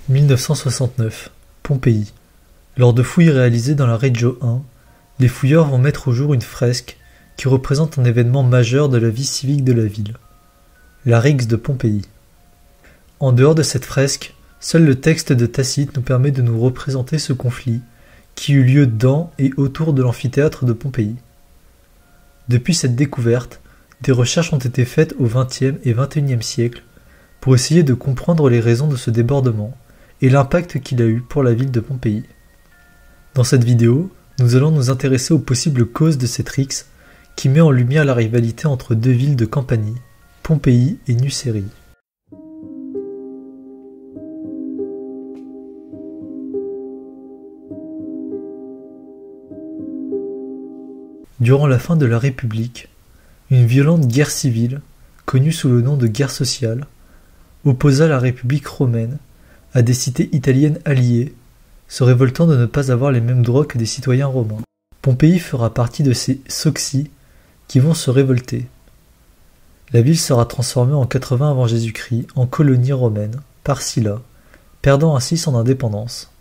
1969, Pompéi. Lors de fouilles réalisées dans la Reggio 1, les fouilleurs vont mettre au jour une fresque qui représente un événement majeur de la vie civique de la ville, la rixe de Pompéi. En dehors de cette fresque, seul le texte de Tacite nous permet de nous représenter ce conflit qui eut lieu dans et autour de l'amphithéâtre de Pompéi. Depuis cette découverte, des recherches ont été faites au XXe et XXIe siècle pour essayer de comprendre les raisons de ce débordement et l'impact qu'il a eu pour la ville de Pompéi. Dans cette vidéo, nous allons nous intéresser aux possibles causes de cette rixe qui met en lumière la rivalité entre deux villes de Campanie, Pompéi et Nucérie. Durant la fin de la République, une violente guerre civile, connue sous le nom de guerre sociale, opposa la République romaine à des cités italiennes alliées, se révoltant de ne pas avoir les mêmes droits que des citoyens romains. Pompéi fera partie de ces soxi qui vont se révolter. La ville sera transformée en 80 avant Jésus-Christ en colonie romaine par Sylla, perdant ainsi son indépendance.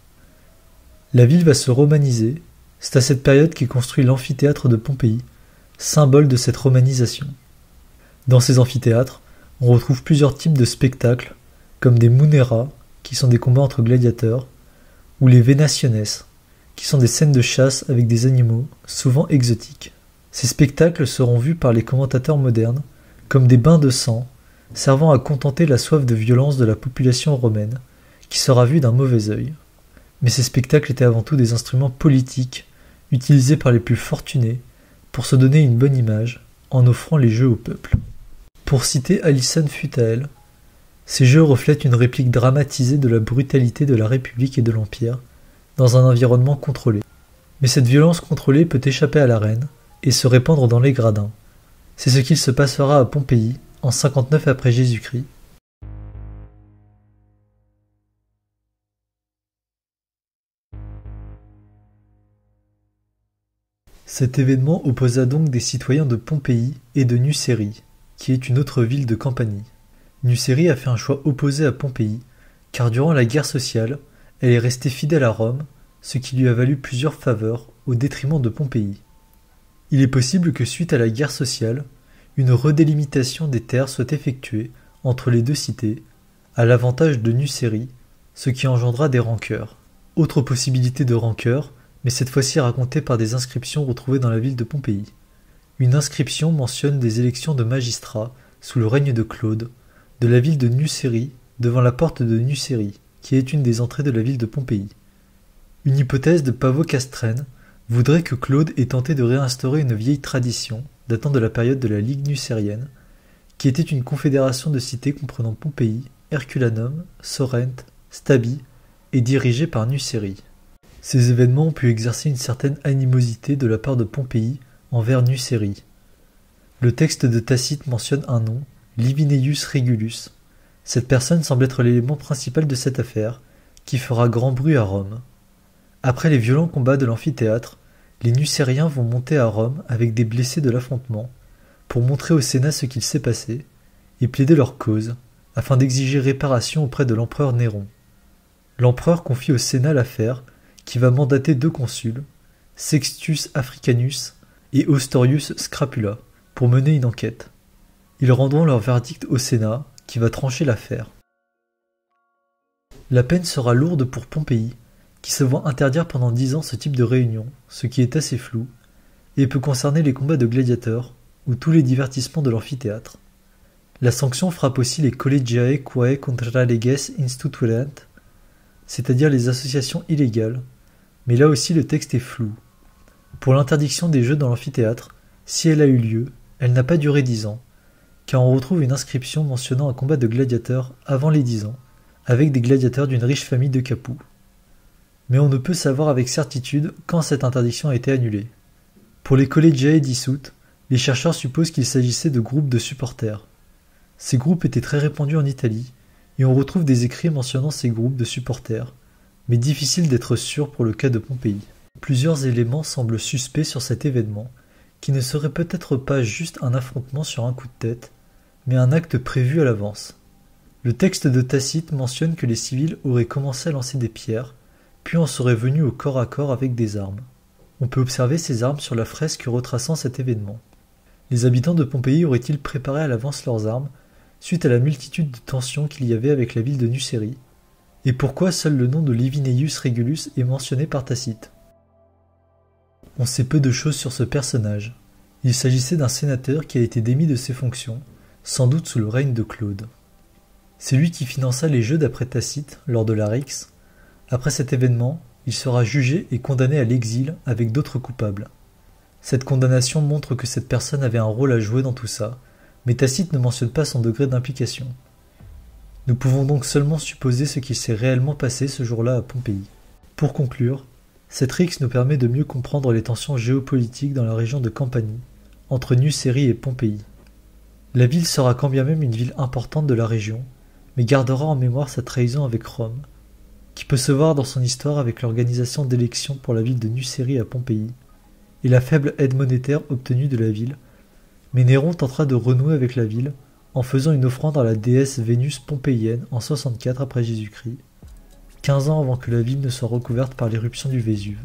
La ville va se romaniser. C'est à cette période qu'est construit l'amphithéâtre de Pompéi, symbole de cette romanisation. Dans ces amphithéâtres, on retrouve plusieurs types de spectacles, comme des munera, qui sont des combats entre gladiateurs, ou les venationes, qui sont des scènes de chasse avec des animaux, souvent exotiques. Ces spectacles seront vus par les commentateurs modernes comme des bains de sang, servant à contenter la soif de violence de la population romaine, qui sera vue d'un mauvais œil. Mais ces spectacles étaient avant tout des instruments politiques, utilisés par les plus fortunés, pour se donner une bonne image, en offrant les jeux au peuple. Pour citer Alison Futael, ces jeux reflètent une réplique dramatisée de la brutalité de la République et de l'Empire, dans un environnement contrôlé. Mais cette violence contrôlée peut échapper à l'arène et se répandre dans les gradins. C'est ce qu'il se passera à Pompéi en 59 après Jésus-Christ. Cet événement opposa donc des citoyens de Pompéi et de Nucérie, qui est une autre ville de Campanie. Nucérie a fait un choix opposé à Pompéi, car durant la guerre sociale, elle est restée fidèle à Rome, ce qui lui a valu plusieurs faveurs au détriment de Pompéi. Il est possible que suite à la guerre sociale, une redélimitation des terres soit effectuée entre les deux cités, à l'avantage de Nucérie, ce qui engendra des rancœurs. Autre possibilité de rancœur, mais cette fois-ci racontée par des inscriptions retrouvées dans la ville de Pompéi. Une inscription mentionne des élections de magistrats sous le règne de Claude, de la ville de Nucérie devant la porte de Nucérie, qui est une des entrées de la ville de Pompéi. Une hypothèse de Pavo Castrène voudrait que Claude ait tenté de réinstaurer une vieille tradition datant de la période de la Ligue nucérienne, qui était une confédération de cités comprenant Pompéi, Herculanum, Sorrente, Stabi et dirigée par Nucérie. Ces événements ont pu exercer une certaine animosité de la part de Pompéi envers Nucérie. Le texte de Tacite mentionne un nom, Livineius Regulus. Cette personne semble être l'élément principal de cette affaire, qui fera grand bruit à Rome. Après les violents combats de l'amphithéâtre, les Nucériens vont monter à Rome avec des blessés de l'affrontement, pour montrer au Sénat ce qu'il s'est passé, et plaider leur cause, afin d'exiger réparation auprès de l'empereur Néron. L'empereur confie au Sénat l'affaire, qui va mandater deux consuls, Sextius Africanus et Ostorius Scrapula, pour mener une enquête. Ils rendront leur verdict au Sénat, qui va trancher l'affaire. La peine sera lourde pour Pompéi, qui se voit interdire pendant 10 ans ce type de réunion, ce qui est assez flou, et peut concerner les combats de gladiateurs, ou tous les divertissements de l'amphithéâtre. La sanction frappe aussi les collegiae quae contra leges instituerant, c'est-à-dire les associations illégales, mais là aussi le texte est flou. Pour l'interdiction des jeux dans l'amphithéâtre, si elle a eu lieu, elle n'a pas duré 10 ans, car on retrouve une inscription mentionnant un combat de gladiateurs avant les 10 ans, avec des gladiateurs d'une riche famille de Capoue. Mais on ne peut savoir avec certitude quand cette interdiction a été annulée. Pour les collegiae dissoutes, les chercheurs supposent qu'il s'agissait de groupes de supporters. Ces groupes étaient très répandus en Italie, et on retrouve des écrits mentionnant ces groupes de supporters, mais difficile d'être sûr pour le cas de Pompéi. Plusieurs éléments semblent suspects sur cet événement, qui ne serait peut-être pas juste un affrontement sur un coup de tête, mais un acte prévu à l'avance. Le texte de Tacite mentionne que les civils auraient commencé à lancer des pierres, puis en seraient venus au corps à corps avec des armes. On peut observer ces armes sur la fresque retraçant cet événement. Les habitants de Pompéi auraient-ils préparé à l'avance leurs armes, suite à la multitude de tensions qu'il y avait avec la ville de Nucérie? Et pourquoi seul le nom de Livineius Regulus est mentionné par Tacite? On sait peu de choses sur ce personnage. Il s'agissait d'un sénateur qui a été démis de ses fonctions, sans doute sous le règne de Claude. C'est lui qui finança les Jeux d'après Tacite, lors de la Rixe. Après cet événement, il sera jugé et condamné à l'exil avec d'autres coupables. Cette condamnation montre que cette personne avait un rôle à jouer dans tout ça, mais Tacite ne mentionne pas son degré d'implication. Nous pouvons donc seulement supposer ce qui s'est réellement passé ce jour-là à Pompéi. Pour conclure, cette rixe nous permet de mieux comprendre les tensions géopolitiques dans la région de Campanie, entre Nucérie et Pompéi. La ville sera quand bien même une ville importante de la région, mais gardera en mémoire sa trahison avec Rome, qui peut se voir dans son histoire avec l'organisation d'élections pour la ville de Nucérie à Pompéi, et la faible aide monétaire obtenue de la ville, mais Néron tentera de renouer avec la ville en faisant une offrande à la déesse Vénus pompéienne en 64 après Jésus-Christ, 15 ans avant que la ville ne soit recouverte par l'éruption du Vésuve.